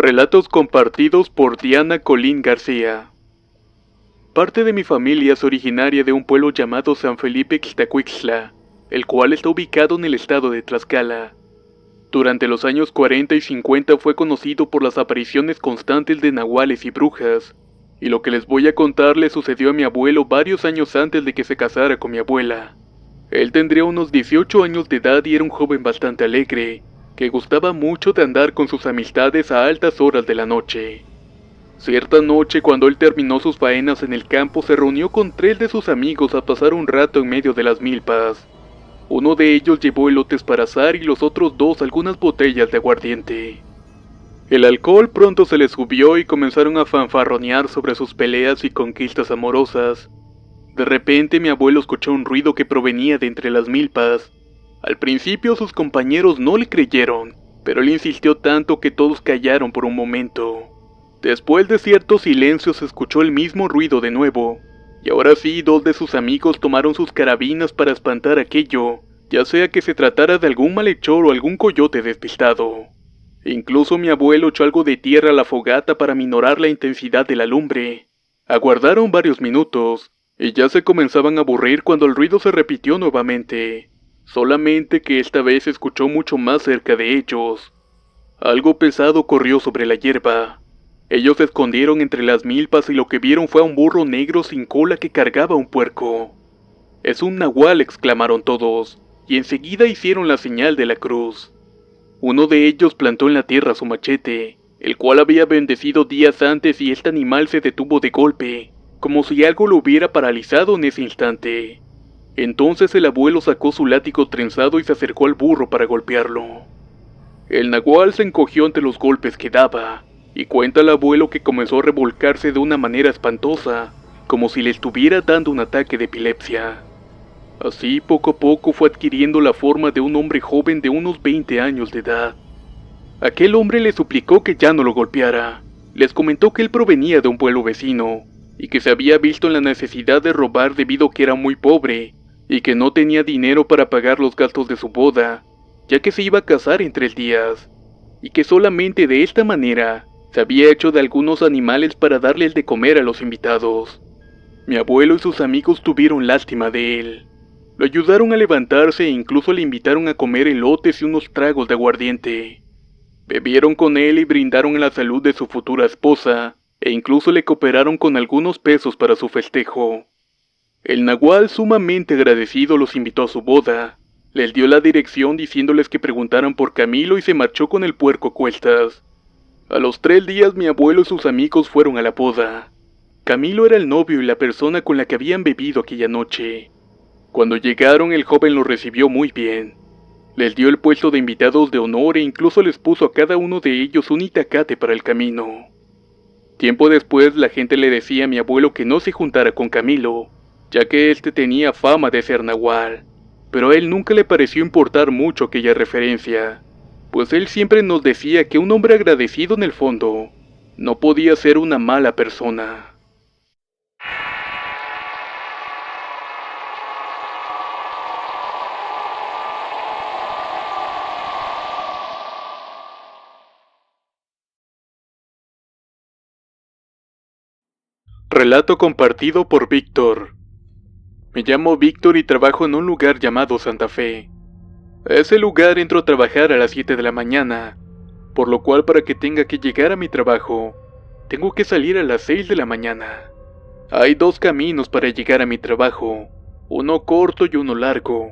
Relatos compartidos por Diana Colín García. Parte de mi familia es originaria de un pueblo llamado San Felipe Ixtacuixtla, el cual está ubicado en el estado de Tlaxcala. Durante los años 40 y 50 fue conocido por las apariciones constantes de nahuales y brujas, y lo que les voy a contar le sucedió a mi abuelo varios años antes de que se casara con mi abuela. Él tendría unos 18 años de edad y era un joven bastante alegre, que gustaba mucho de andar con sus amistades a altas horas de la noche. Cierta noche, cuando él terminó sus faenas en el campo, se reunió con 3 de sus amigos a pasar un rato en medio de las milpas. Uno de ellos llevó elotes para asar y los otros 2 algunas botellas de aguardiente. El alcohol pronto se les subió y comenzaron a fanfarronear sobre sus peleas y conquistas amorosas. De repente mi abuelo escuchó un ruido que provenía de entre las milpas. Al principio sus compañeros no le creyeron, pero él insistió tanto que todos callaron por un momento. Después de cierto silencio se escuchó el mismo ruido de nuevo, y ahora sí 2 de sus amigos tomaron sus carabinas para espantar aquello, ya sea que se tratara de algún malhechor o algún coyote despistado. Incluso mi abuelo echó algo de tierra a la fogata para minorar la intensidad de la lumbre. Aguardaron varios minutos, y ya se comenzaban a aburrir cuando el ruido se repitió nuevamente. Solamente que esta vez se escuchó mucho más cerca de ellos. Algo pesado corrió sobre la hierba. Ellos se escondieron entre las milpas y lo que vieron fue a un burro negro sin cola que cargaba un puerco. «Es un nahual», exclamaron todos, y enseguida hicieron la señal de la cruz. Uno de ellos plantó en la tierra su machete, el cual había bendecido días antes, y este animal se detuvo de golpe, como si algo lo hubiera paralizado en ese instante. Entonces el abuelo sacó su látigo trenzado y se acercó al burro para golpearlo. El nahual se encogió ante los golpes que daba, y cuenta el abuelo que comenzó a revolcarse de una manera espantosa, como si le estuviera dando un ataque de epilepsia. Así poco a poco fue adquiriendo la forma de un hombre joven de unos 20 años de edad. Aquel hombre le suplicó que ya no lo golpeara. Les comentó que él provenía de un pueblo vecino, y que se había visto en la necesidad de robar debido a que era muy pobre, y que no tenía dinero para pagar los gastos de su boda, ya que se iba a casar en 3 días, y que solamente de esta manera se había hecho de algunos animales para darles de comer a los invitados. Mi abuelo y sus amigos tuvieron lástima de él. Lo ayudaron a levantarse e incluso le invitaron a comer elotes y unos tragos de aguardiente. Bebieron con él y brindaron a la salud de su futura esposa, e incluso le cooperaron con algunos pesos para su festejo. El nahual, sumamente agradecido, los invitó a su boda. Les dio la dirección diciéndoles que preguntaran por Camilo y se marchó con el puerco a cuestas. A los 3 días mi abuelo y sus amigos fueron a la boda. Camilo era el novio y la persona con la que habían bebido aquella noche. Cuando llegaron, el joven los recibió muy bien. Les dio el puesto de invitados de honor e incluso les puso a cada uno de ellos un itacate para el camino. Tiempo después la gente le decía a mi abuelo que no se juntara con Camilo, ya que éste tenía fama de ser nahual, pero a él nunca le pareció importar mucho aquella referencia, pues él siempre nos decía que un hombre agradecido en el fondo no podía ser una mala persona. Relato compartido por Víctor. Me llamo Víctor y trabajo en un lugar llamado Santa Fe. A ese lugar entro a trabajar a las 7 de la mañana, por lo cual para que tenga que llegar a mi trabajo, tengo que salir a las 6 de la mañana. Hay 2 caminos para llegar a mi trabajo, uno corto y uno largo.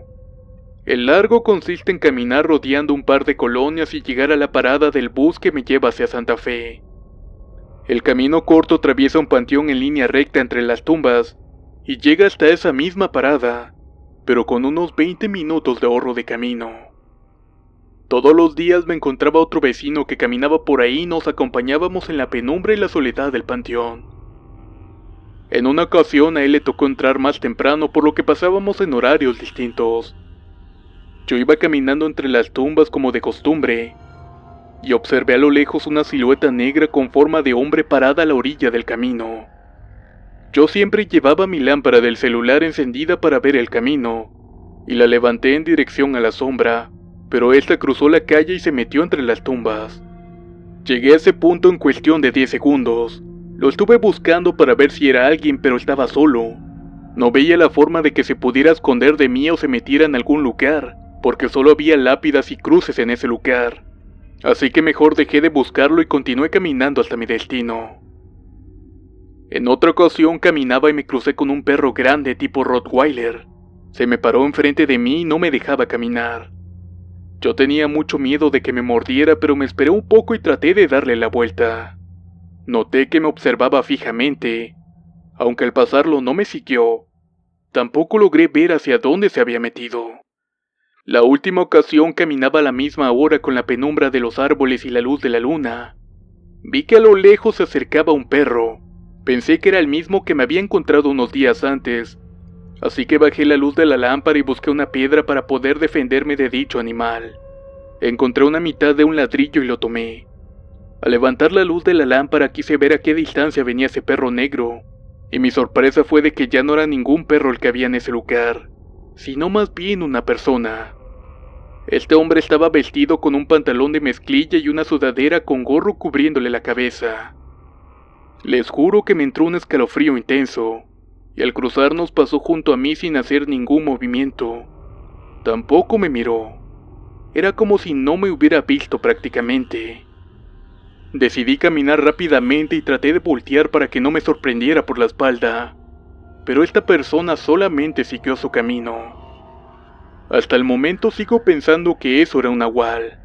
El largo consiste en caminar rodeando un par de colonias y llegar a la parada del bus que me lleva hacia Santa Fe. El camino corto atraviesa un panteón en línea recta entre las tumbas y llega hasta esa misma parada, pero con unos 20 minutos de ahorro de camino. Todos los días me encontraba otro vecino que caminaba por ahí y nos acompañábamos en la penumbra y la soledad del panteón. En una ocasión a él le tocó entrar más temprano, por lo que pasábamos en horarios distintos. Yo iba caminando entre las tumbas como de costumbre, y observé a lo lejos una silueta negra con forma de hombre parada a la orilla del camino. Yo siempre llevaba mi lámpara del celular encendida para ver el camino, y la levanté en dirección a la sombra, pero esta cruzó la calle y se metió entre las tumbas. Llegué a ese punto en cuestión de 10 segundos. Lo estuve buscando para ver si era alguien, pero estaba solo. No veía la forma de que se pudiera esconder de mí o se metiera en algún lugar, porque solo había lápidas y cruces en ese lugar. Así que mejor dejé de buscarlo y continué caminando hasta mi destino. En otra ocasión caminaba y me crucé con un perro grande tipo Rottweiler. Se me paró enfrente de mí y no me dejaba caminar. Yo tenía mucho miedo de que me mordiera, pero me esperé un poco y traté de darle la vuelta. Noté que me observaba fijamente, aunque al pasarlo no me siguió. Tampoco logré ver hacia dónde se había metido. La última ocasión caminaba a la misma hora con la penumbra de los árboles y la luz de la luna. Vi que a lo lejos se acercaba un perro. Pensé que era el mismo que me había encontrado unos días antes, así que bajé la luz de la lámpara y busqué una piedra para poder defenderme de dicho animal. Encontré una mitad de un ladrillo y lo tomé. Al levantar la luz de la lámpara quise ver a qué distancia venía ese perro negro, y mi sorpresa fue de que ya no era ningún perro el que había en ese lugar, sino más bien una persona. Este hombre estaba vestido con un pantalón de mezclilla y una sudadera con gorro cubriéndole la cabeza. Les juro que me entró un escalofrío intenso, y al cruzarnos pasó junto a mí sin hacer ningún movimiento. Tampoco me miró. Era como si no me hubiera visto prácticamente. Decidí caminar rápidamente y traté de voltear para que no me sorprendiera por la espalda, pero esta persona solamente siguió su camino. Hasta el momento sigo pensando que eso era un nahual.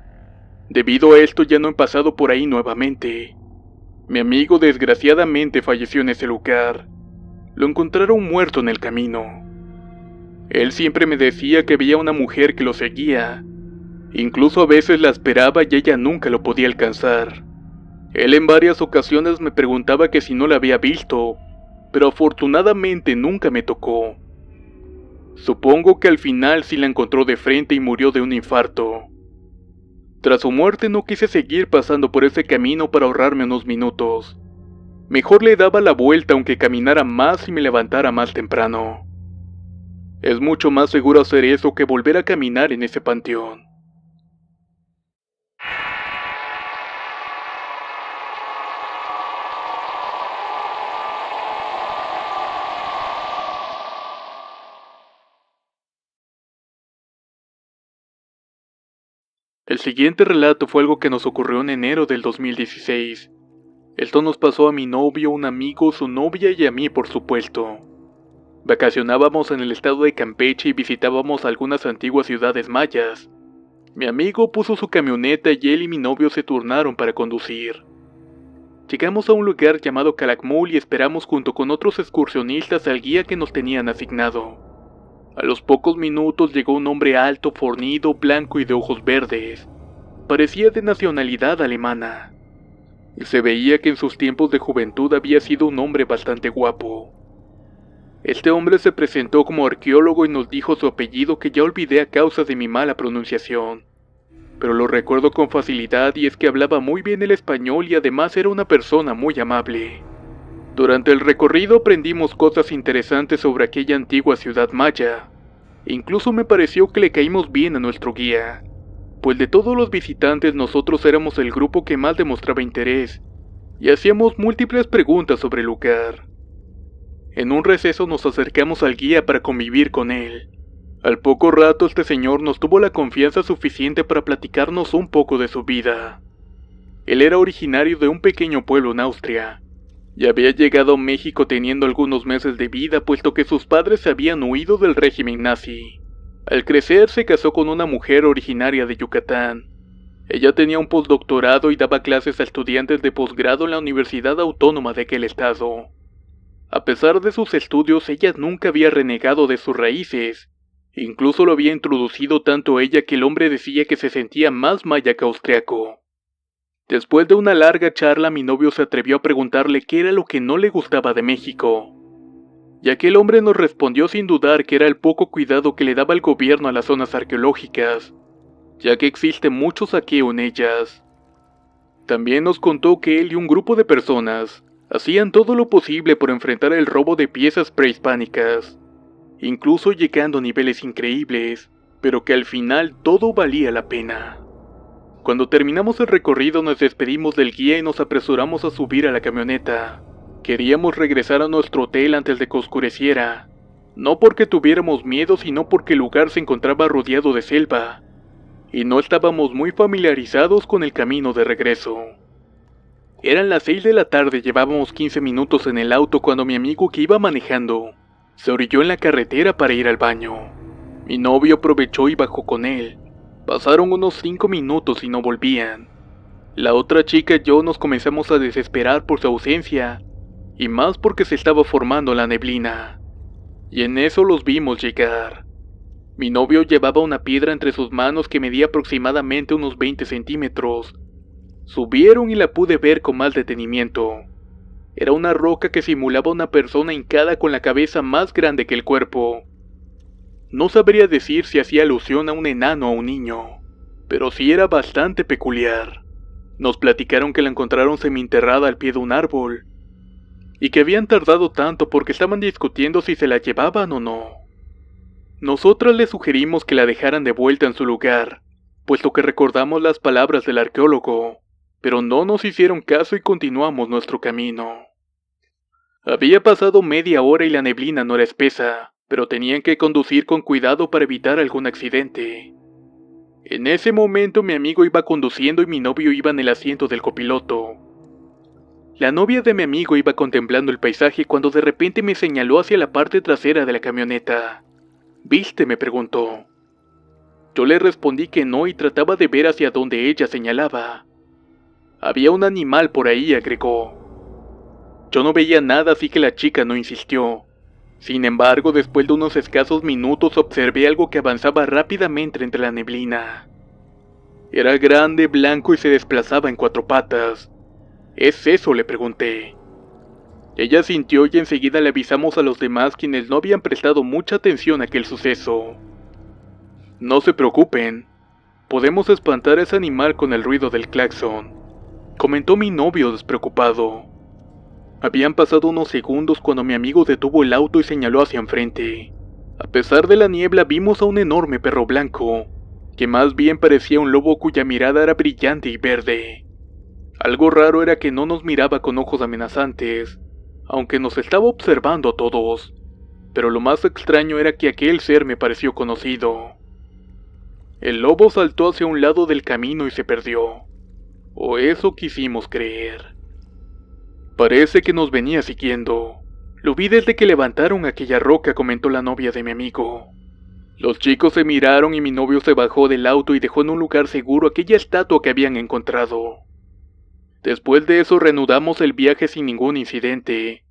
Debido a esto ya no he pasado por ahí nuevamente. Mi amigo desgraciadamente falleció en ese lugar. Lo encontraron muerto en el camino. Él siempre me decía que veía una mujer que lo seguía. Incluso a veces la esperaba y ella nunca lo podía alcanzar. Él en varias ocasiones me preguntaba que si no la había visto, pero afortunadamente nunca me tocó. Supongo que al final sí la encontró de frente y murió de un infarto. Tras su muerte no quise seguir pasando por ese camino para ahorrarme unos minutos. Mejor le daba la vuelta aunque caminara más y me levantara más temprano. Es mucho más seguro hacer eso que volver a caminar en ese panteón. El siguiente relato fue algo que nos ocurrió en enero del 2016. Esto nos pasó a mi novio, un amigo, su novia y a mí, por supuesto. Vacacionábamos en el estado de Campeche y visitábamos algunas antiguas ciudades mayas. Mi amigo puso su camioneta y él y mi novio se turnaron para conducir. Llegamos a un lugar llamado Calakmul y esperamos junto con otros excursionistas al guía que nos tenían asignado. A los pocos minutos llegó un hombre alto, fornido, blanco y de ojos verdes. Parecía de nacionalidad alemana. Y se veía que en sus tiempos de juventud había sido un hombre bastante guapo. Este hombre se presentó como arqueólogo y nos dijo su apellido que ya olvidé a causa de mi mala pronunciación. Pero lo recuerdo con facilidad y es que hablaba muy bien el español y además era una persona muy amable. Durante el recorrido aprendimos cosas interesantes sobre aquella antigua ciudad maya. Incluso me pareció que le caímos bien a nuestro guía, pues de todos los visitantes nosotros éramos el grupo que más demostraba interés, y hacíamos múltiples preguntas sobre el lugar. En un receso nos acercamos al guía para convivir con él. Al poco rato este señor nos tuvo la confianza suficiente para platicarnos un poco de su vida. Él era originario de un pequeño pueblo en Austria, y había llegado a México teniendo algunos meses de vida puesto que sus padres habían huido del régimen nazi. Al crecer se casó con una mujer originaria de Yucatán. Ella tenía un postdoctorado y daba clases a estudiantes de posgrado en la Universidad Autónoma de aquel estado. A pesar de sus estudios, ella nunca había renegado de sus raíces. Incluso lo había introducido tanto ella que el hombre decía que se sentía más maya que austriaco. Después de una larga charla, mi novio se atrevió a preguntarle qué era lo que no le gustaba de México. Y aquel hombre nos respondió sin dudar que era el poco cuidado que le daba el gobierno a las zonas arqueológicas, ya que existe mucho saqueo en ellas. También nos contó que él y un grupo de personas hacían todo lo posible por enfrentar el robo de piezas prehispánicas, incluso llegando a niveles increíbles, pero que al final todo valía la pena. Cuando terminamos el recorrido nos despedimos del guía y nos apresuramos a subir a la camioneta. Queríamos regresar a nuestro hotel antes de que oscureciera, no porque tuviéramos miedo, sino porque el lugar se encontraba rodeado de selva, y no estábamos muy familiarizados con el camino de regreso. Eran las 6 de la tarde, llevábamos 15 minutos en el auto cuando mi amigo que iba manejando se orilló en la carretera para ir al baño. Mi novio aprovechó y bajó con él. Pasaron unos 5 minutos y no volvían. La otra chica y yo nos comenzamos a desesperar por su ausencia, y más porque se estaba formando la neblina. Y en eso los vimos llegar. Mi novio llevaba una piedra entre sus manos que medía aproximadamente unos 20 centímetros. Subieron y la pude ver con más detenimiento. Era una roca que simulaba una persona hincada con la cabeza más grande que el cuerpo. No sabría decir si hacía alusión a un enano o a un niño, pero sí era bastante peculiar. Nos platicaron que la encontraron semienterrada al pie de un árbol, y que habían tardado tanto porque estaban discutiendo si se la llevaban o no. Nosotras les sugerimos que la dejaran de vuelta en su lugar, puesto que recordamos las palabras del arqueólogo, pero no nos hicieron caso y continuamos nuestro camino. Había pasado media hora y la neblina no era espesa, pero tenían que conducir con cuidado para evitar algún accidente. En ese momento mi amigo iba conduciendo y mi novio iba en el asiento del copiloto. La novia de mi amigo iba contemplando el paisaje cuando de repente me señaló hacia la parte trasera de la camioneta. ¿Viste?, me preguntó. Yo le respondí que no y trataba de ver hacia donde ella señalaba. Había un animal por ahí, agregó. Yo no veía nada, así que la chica no insistió. Sin embargo, después de unos escasos minutos observé algo que avanzaba rápidamente entre la neblina. Era grande, blanco y se desplazaba en 4 patas. ¿Es eso?, le pregunté. Ella sintió y enseguida le avisamos a los demás, quienes no habían prestado mucha atención a aquel suceso. No se preocupen, podemos espantar a ese animal con el ruido del claxon, comentó mi novio despreocupado. Habían pasado unos segundos cuando mi amigo detuvo el auto y señaló hacia enfrente. A pesar de la niebla vimos a un enorme perro blanco, que más bien parecía un lobo cuya mirada era brillante y verde. Algo raro era que no nos miraba con ojos amenazantes, aunque nos estaba observando a todos, pero lo más extraño era que aquel ser me pareció conocido. El lobo saltó hacia un lado del camino y se perdió, o eso quisimos creer. Parece que nos venía siguiendo. Lo vi desde que levantaron aquella roca, comentó la novia de mi amigo. Los chicos se miraron y mi novio se bajó del auto y dejó en un lugar seguro aquella estatua que habían encontrado. Después de eso reanudamos el viaje sin ningún incidente,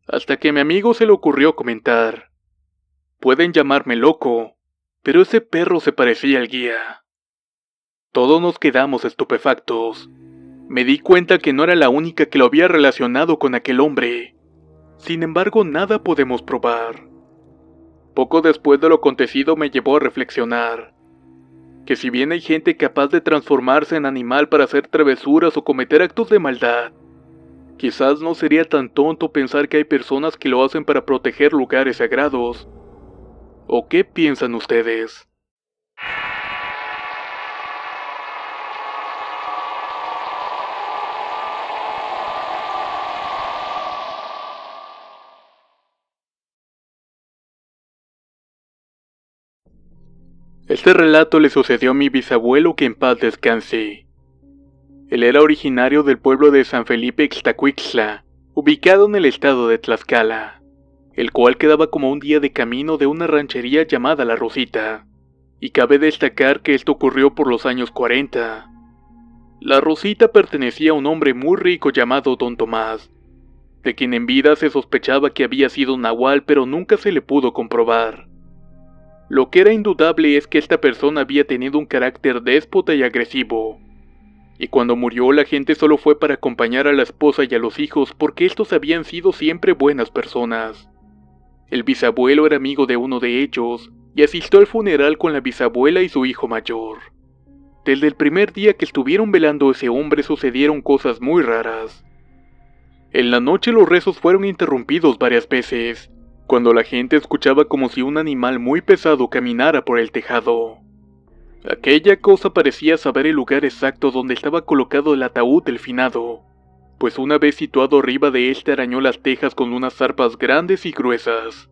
hasta que a mi amigo se le ocurrió comentar: pueden llamarme loco, pero ese perro se parecía al guía. Todos nos quedamos estupefactos. Me di cuenta que no era la única que lo había relacionado con aquel hombre. Sin embargo, nada podemos probar. Poco después de lo acontecido me llevó a reflexionar que si bien hay gente capaz de transformarse en animal para hacer travesuras o cometer actos de maldad, quizás no sería tan tonto pensar que hay personas que lo hacen para proteger lugares sagrados. ¿O qué piensan ustedes? Este relato le sucedió a mi bisabuelo, que en paz descanse. Él era originario del pueblo de San Felipe Ixtacuixtla, ubicado en el estado de Tlaxcala, el cual quedaba como un día de camino de una ranchería llamada La Rosita, y cabe destacar que esto ocurrió por los años 40. La Rosita pertenecía a un hombre muy rico llamado Don Tomás, de quien en vida se sospechaba que había sido un nahual, pero nunca se le pudo comprobar. Lo que era indudable es que esta persona había tenido un carácter déspota y agresivo, y cuando murió la gente solo fue para acompañar a la esposa y a los hijos porque estos habían sido siempre buenas personas. El bisabuelo era amigo de uno de ellos y asistió al funeral con la bisabuela y su hijo mayor. Desde el primer día que estuvieron velando a ese hombre sucedieron cosas muy raras. En la noche los rezos fueron interrumpidos varias veces, cuando la gente escuchaba como si un animal muy pesado caminara por el tejado. Aquella cosa parecía saber el lugar exacto donde estaba colocado el ataúd del finado, pues una vez situado arriba de éste arañó las tejas con unas zarpas grandes y gruesas.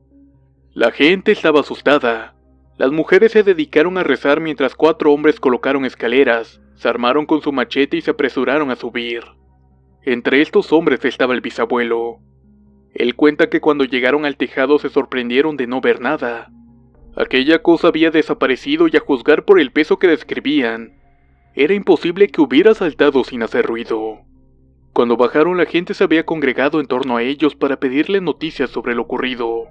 La gente estaba asustada. Las mujeres se dedicaron a rezar mientras 4 hombres colocaron escaleras, se armaron con su machete y se apresuraron a subir. Entre estos hombres estaba el bisabuelo. Él cuenta que cuando llegaron al tejado se sorprendieron de no ver nada. Aquella cosa había desaparecido y a juzgar por el peso que describían, era imposible que hubiera saltado sin hacer ruido. Cuando bajaron, la gente se había congregado en torno a ellos para pedirle noticias sobre lo ocurrido.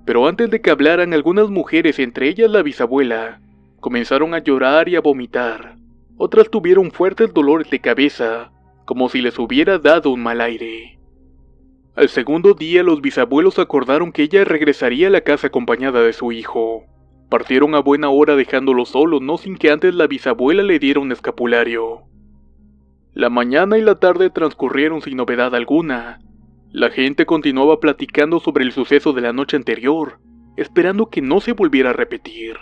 Pero antes de que hablaran, algunas mujeres, entre ellas la bisabuela, comenzaron a llorar y a vomitar. Otras tuvieron fuertes dolores de cabeza, como si les hubiera dado un mal aire. Al segundo día, los bisabuelos acordaron que ella regresaría a la casa acompañada de su hijo. Partieron a buena hora dejándolo solo, no sin que antes la bisabuela le diera un escapulario. La mañana y la tarde transcurrieron sin novedad alguna. La gente continuaba platicando sobre el suceso de la noche anterior, esperando que no se volviera a repetir.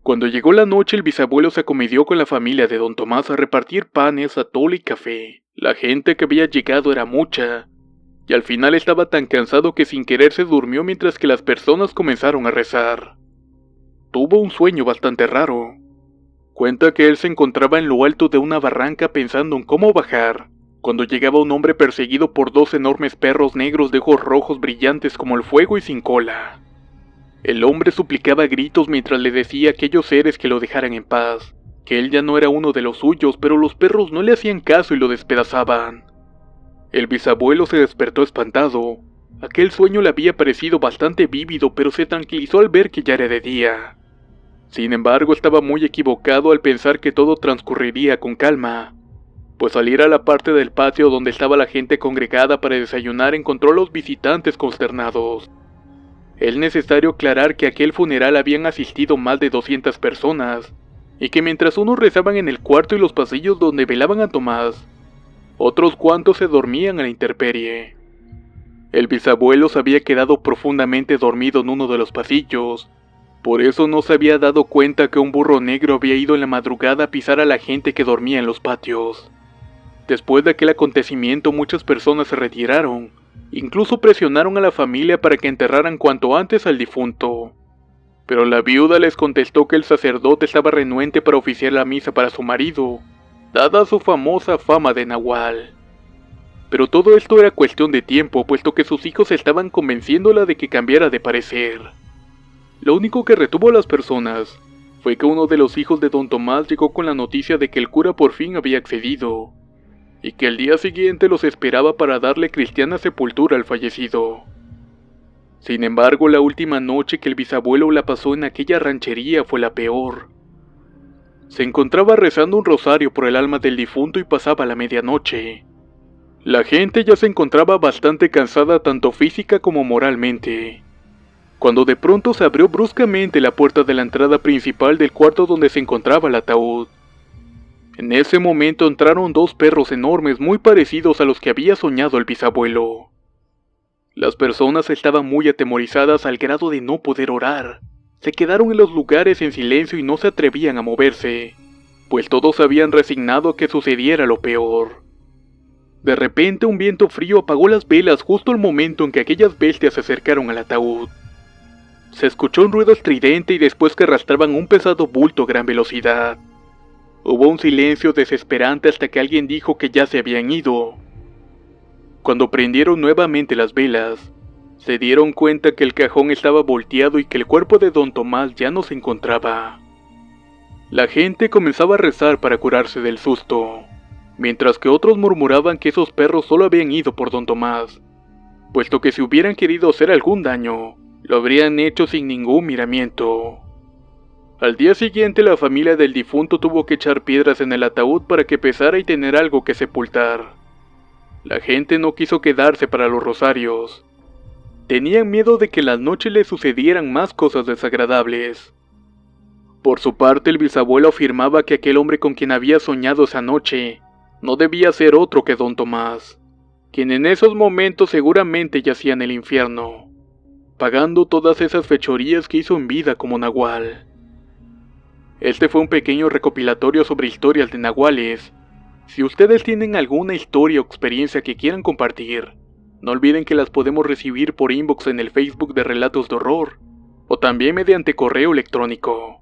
Cuando llegó la noche, el bisabuelo se acometió con la familia de don Tomás a repartir panes, atole y café. La gente que había llegado era mucha, y al final estaba tan cansado que sin querer se durmió mientras que las personas comenzaron a rezar. Tuvo un sueño bastante raro. Cuenta que él se encontraba en lo alto de una barranca pensando en cómo bajar, cuando llegaba un hombre perseguido por 2 enormes perros negros de ojos rojos brillantes como el fuego y sin cola. El hombre suplicaba a gritos mientras le decía a aquellos seres que lo dejaran en paz, que él ya no era uno de los suyos, pero los perros no le hacían caso y lo despedazaban. El bisabuelo se despertó espantado. Aquel sueño le había parecido bastante vívido, pero se tranquilizó al ver que ya era de día. Sin embargo, estaba muy equivocado al pensar que todo transcurriría con calma, pues al ir a la parte del patio donde estaba la gente congregada para desayunar, encontró a los visitantes consternados. Es necesario aclarar que a aquel funeral habían asistido más de 200 personas, y que mientras unos rezaban en el cuarto y los pasillos donde velaban a Tomás, otros cuantos se dormían a la intemperie. El bisabuelo se había quedado profundamente dormido en uno de los pasillos, por eso no se había dado cuenta que un burro negro había ido en la madrugada a pisar a la gente que dormía en los patios. Después de aquel acontecimiento, muchas personas se retiraron, incluso presionaron a la familia para que enterraran cuanto antes al difunto. Pero la viuda les contestó que el sacerdote estaba renuente para oficiar la misa para su marido, dada su famosa fama de nahual. Pero todo esto era cuestión de tiempo, puesto que sus hijos estaban convenciéndola de que cambiara de parecer. Lo único que retuvo a las personas fue que uno de los hijos de don Tomás llegó con la noticia de que el cura por fin había accedido, y que el día siguiente los esperaba para darle cristiana sepultura al fallecido. Sin embargo, la última noche que el bisabuelo la pasó en aquella ranchería fue la peor. Se encontraba rezando un rosario por el alma del difunto y pasaba la medianoche. La gente ya se encontraba bastante cansada tanto física como moralmente, cuando de pronto se abrió bruscamente la puerta de la entrada principal del cuarto donde se encontraba el ataúd. En ese momento entraron 2 perros enormes muy parecidos a los que había soñado el bisabuelo. Las personas estaban muy atemorizadas al grado de no poder orar. Se quedaron en los lugares en silencio y no se atrevían a moverse, pues todos se habían resignado a que sucediera lo peor. De repente un viento frío apagó las velas justo al momento en que aquellas bestias se acercaron al ataúd. Se escuchó un ruido estridente y después que arrastraban un pesado bulto a gran velocidad. Hubo un silencio desesperante hasta que alguien dijo que ya se habían ido. Cuando prendieron nuevamente las velas, se dieron cuenta que el cajón estaba volteado y que el cuerpo de don Tomás ya no se encontraba. La gente comenzaba a rezar para curarse del susto, mientras que otros murmuraban que esos perros solo habían ido por don Tomás, puesto que si hubieran querido hacer algún daño, lo habrían hecho sin ningún miramiento. Al día siguiente, la familia del difunto tuvo que echar piedras en el ataúd para que pesara y tener algo que sepultar. La gente no quiso quedarse para los rosarios. Tenían miedo de que en la noche le sucedieran más cosas desagradables. Por su parte, el bisabuelo afirmaba que aquel hombre con quien había soñado esa noche no debía ser otro que don Tomás, quien en esos momentos seguramente yacía en el infierno, pagando todas esas fechorías que hizo en vida como nahual. Este fue un pequeño recopilatorio sobre historias de nahuales. Si ustedes tienen alguna historia o experiencia que quieran compartir, no olviden que las podemos recibir por inbox en el Facebook de Relatos de Horror, o también mediante correo electrónico.